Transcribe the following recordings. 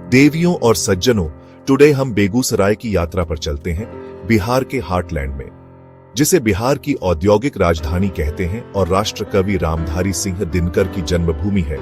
देवियों और सज्जनों, टुडे हम बेगूसराय की यात्रा पर चलते हैं, बिहार के हार्टलैंड में, जिसे बिहार की औद्योगिक राजधानी कहते हैं और राष्ट्रकवि रामधारी सिंह दिनकर की जन्मभूमि है।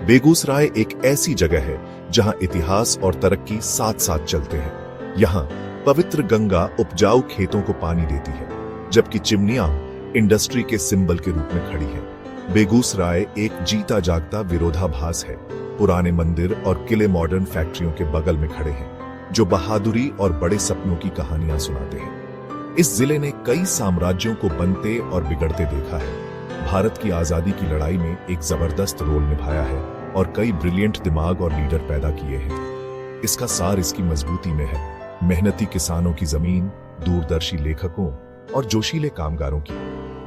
बेगूसराय एक ऐसी जगह है जहां इतिहास और तरक्की साथ साथ चलते हैं। यहाँ पवित्र गंगा उपजाऊ खेतों को पानी देती है, जबकि चिमनियां इंडस्ट्री के सिंबल के रूप में खड़ी है। बेगूसराय एक जीता जागता विरोधाभास है। पुराने मंदिर और किले मॉडर्न फैक्ट्रियों के बगल में खड़े हैं, जो बहादुरी और बड़े सपनों की कहानियां सुनाते हैं। इस जिले ने कई साम्राज्यों को बनते और बिगड़ते देखा है, भारत की आजादी की लड़ाई में एक जबरदस्त रोल निभाया है और कई ब्रिलियंट दिमाग और लीडर पैदा किए हैं। इसका सार इसकी मजबूती में है, मेहनती किसानों की जमीन, दूरदर्शी लेखकों और जोशीले कामगारों की।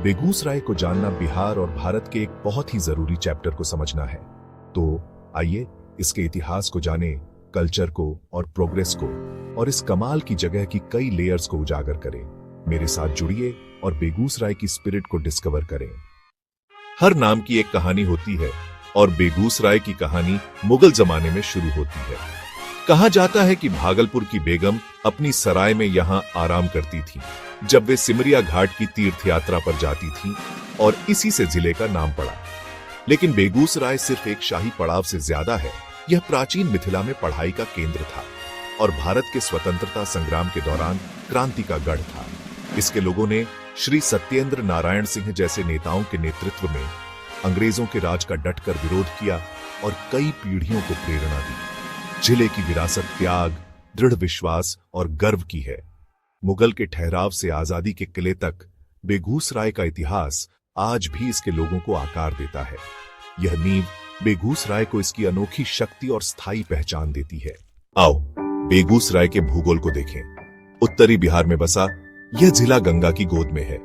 बेगूसराय को जानना बिहार और भारत के एक बहुत ही जरूरी चैप्टर को समझना है। तो आइए इसके इतिहास को जानें, कल्चर को और प्रोग्रेस को, और इस कमाल की जगह की कई लेयर्स को उजागर करें। मेरे साथ जुड़िए और बेगूसराय की स्पिरिट को डिस्कवर करें। हर नाम की एक कहानी होती है और बेगूसराय की कहानी मुगल जमाने में शुरू होती है। कहा जाता है कि भागलपुर की बेगम अपनी सराय में यहां आराम करती थी जब वे सिमरिया घाट की तीर्थ यात्रा पर जाती थीं, और इसी से जिले का नाम पड़ा। लेकिन बेगूसराय सिर्फ एक शाही पड़ाव से ज्यादा है। यह प्राचीन मिथिला में पढ़ाई का केंद्र था और भारत के स्वतंत्रता संग्राम के दौरान क्रांति का गढ़ था। इसके लोगों ने श्री सत्येंद्र नारायण सिंह जैसे नेताओं के नेतृत्व में अंग्रेजों के राज का डटकर विरोध किया और कई पीढ़ियों को प्रेरणा दी। जिले की विरासत त्याग, दृढ़ विश्वास और गर्व की है। मुगल के ठहराव से आजादी के किले तक बेगूसराय का इतिहास आज भी इसके लोगों को आकार देता है। यह नींव बेगूसराय को इसकी अनोखी शक्ति और स्थायी पहचान देती है। आओ बेगूसराय के भूगोल को देखें। उत्तरी बिहार में बसा यह जिला गंगा की गोद में है,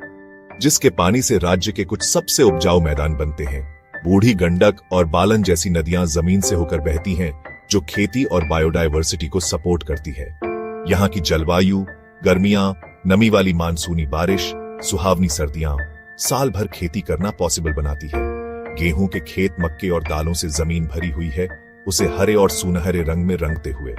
जिसके पानी से राज्य के कुछ सबसे उपजाऊ मैदान बनते हैं। बूढ़ी गंडक और बालन जैसी नदियां जमीन से होकर बहती हैं, जो खेती और बायोडायवर्सिटी को सपोर्ट करती है। यहाँ की जलवायु, गर्मियां, नमी वाली मानसूनी बारिश, सुहावनी सर्दियां साल भर खेती करना पॉसिबल बनाती है। गेहूं के खेत, मक्के और दालों से जमीन भरी हुई है, उसे हरे और सुनहरे रंग में रंगते हुए।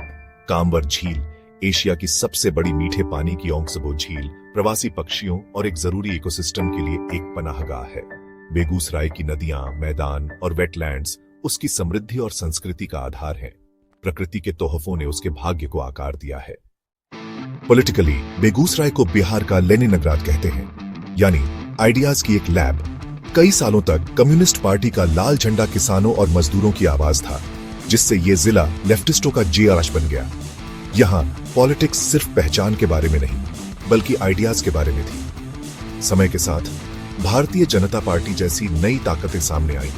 कांवर झील एशिया की सबसे बड़ी मीठे पानी की ऑक्सबो झील प्रवासी पक्षियों और एक जरूरी इकोसिस्टम के लिए एक पनाहगाह है। बेगूसराय की नदियां, मैदान और वेटलैंड्स उसकी समृद्धि और संस्कृति का आधार है। प्रकृति के तोहफों ने उसके भाग्य को आकार दिया है। पॉलिटिकली बेगूसराय को बिहार का लेनिनग्राद कहते हैं, यानी आइडियाज की एक लैब। कई सालों तक कम्युनिस्ट पार्टी का लाल झंडा किसानों और मजदूरों की आवाज था, जिससे यह जिला लेफ्टिस्टों का जीआरएच बन गया। यहाँ पॉलिटिक्स सिर्फ पहचान के बारे में नहीं, बल्कि आइडियाज के बारे में थी। समय के साथ भारतीय जनता पार्टी जैसी नई ताकतें सामने आई,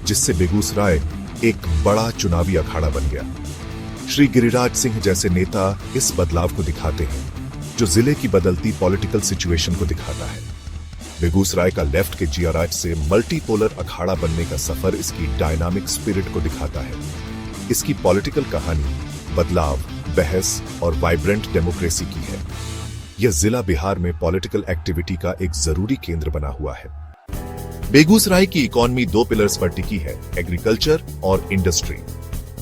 जिससे बेगूसराय एक बड़ा चुनावी अखाड़ा बन गया। श्री गिरिराज सिंह जैसे नेता इस बदलाव को दिखाते हैं, जो जिले की बदलती पॉलिटिकल सिचुएशन को दिखाता है। बेगूसराय का लेफ्ट के जीआरएच से मल्टीपोलर अखाड़ा बनने का सफर इसकी डायनामिक स्पिरिट को दिखाता है। इसकी पॉलिटिकल कहानी बदलाव, बहस और वाइब्रेंट डेमोक्रेसी की है। यह जिला बिहार में पॉलिटिकल एक्टिविटी का एक जरूरी केंद्र बना हुआ है। बेगूसराय की इकोनॉमी दो पिलर्स पर टिकी है, एग्रीकल्चर और इंडस्ट्री।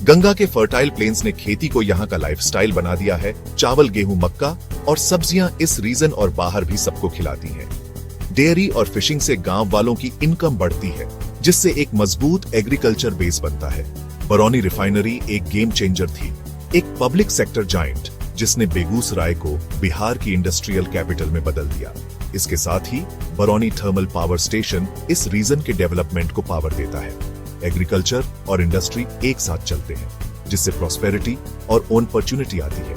गंगा के फर्टाइल प्लेन्स ने खेती को यहाँ का लाइफस्टाइल बना दिया है। चावल, गेहूं, मक्का और सब्जियां इस रीजन और बाहर भी सबको खिलाती हैं। डेयरी और फिशिंग से गांव वालों की इनकम बढ़ती है, जिससे एक मजबूत एग्रीकल्चर बेस बनता है। बरौनी रिफाइनरी एक गेम चेंजर थी, एक पब्लिक सेक्टर जायंट, जिसने बेगूसराय को बिहार की इंडस्ट्रियल कैपिटल में बदल दिया। इसके साथ ही बरौनी थर्मल पावर स्टेशन इस रीजन के डेवलपमेंट को पावर देता है। एग्रीकल्चर और इंडस्ट्री एक साथ चलते हैं, जिससे प्रॉस्पेरिटी और अपॉर्चुनिटी आती है।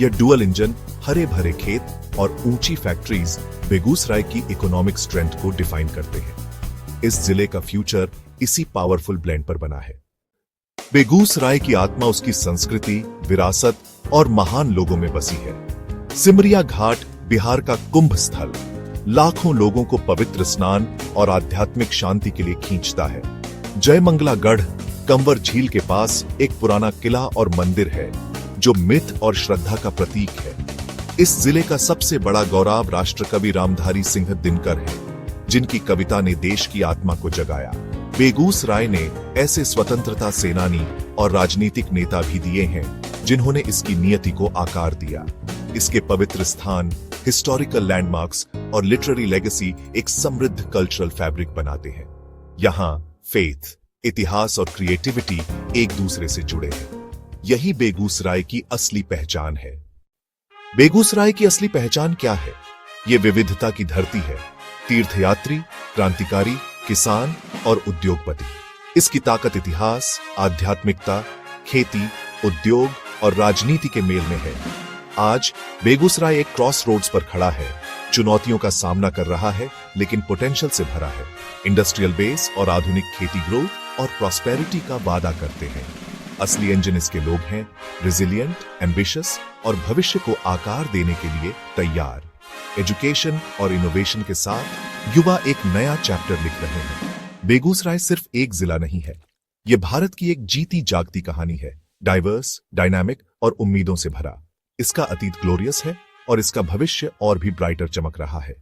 यह डुअल इंजन, हरे भरे खेत और ऊंची फैक्ट्रीज बेगूसराय की इकोनॉमिक स्ट्रेंथ को डिफाइन करते हैं। इस जिले का फ्यूचर इसी पावरफुल ब्लेंड पर बना है। बेगूसराय की आत्मा उसकी संस्कृति, विरासत और महान लोगों में बसी है। सिमरिया घाट बिहार का कुंभ स्थल लाखों लोगों को पवित्र स्नान और आध्यात्मिक शांति के लिए खींचता है। जयमंगला गढ़ कंवर झील के पास एक पुराना किला और मंदिर है, जो मिथ और श्रद्धा का प्रतीक है। इस जिले का सबसे बड़ा गौरव राष्ट्रकवि रामधारी सिंह दिनकर है, जिनकी कविता ने देश की आत्मा को जगाया। बेगूसराय ने ऐसे स्वतंत्रता सेनानी और राजनीतिक नेता भी दिए हैं जिन्होंने इसकी नियति को आकार दिया। इसके पवित्र स्थान, हिस्टोरिकल लैंडमार्क्स और लिटरेरी लेगेसी एक समृद्ध कल्चरल फैब्रिक बनाते हैं। यहाँ फेथ, इतिहास और क्रिएटिविटी एक दूसरे से जुड़े हैं। यही बेगूसराय की असली पहचान है। बेगूसराय की असली पहचान क्या है? ये विविधता की धरती है। तीर्थयात्री, क्रांतिकारी, किसान और उद्योगपति। इसकी ताकत इतिहास, आध्यात्मिकता, खेती, उद्योग और राजनीति के मेल में है। आज बेगूसराय एक क्रॉस रोड्स पर खड़ा है, चुनौतियों का सामना कर रहा है लेकिन पोटेंशियल से भरा है। इंडस्ट्रियल बेस और आधुनिक खेती ग्रोथ और प्रॉस्पेरिटी का वादा करते हैं। असली इंजन इसके लोग हैं, रेजिलिएंट, एम्बिशियस और भविष्य को आकार देने के लिए तैयार। एजुकेशन और इनोवेशन के साथ युवा एक नया चैप्टर लिख रहे हैं। बेगूसराय सिर्फ एक जिला नहीं है, यह भारत की एक जीती जागती कहानी है, डाइवर्स, डायनामिक और उम्मीदों से भरा। इसका अतीत ग्लोरियस है और इसका भविष्य और भी ब्राइटर चमक रहा है।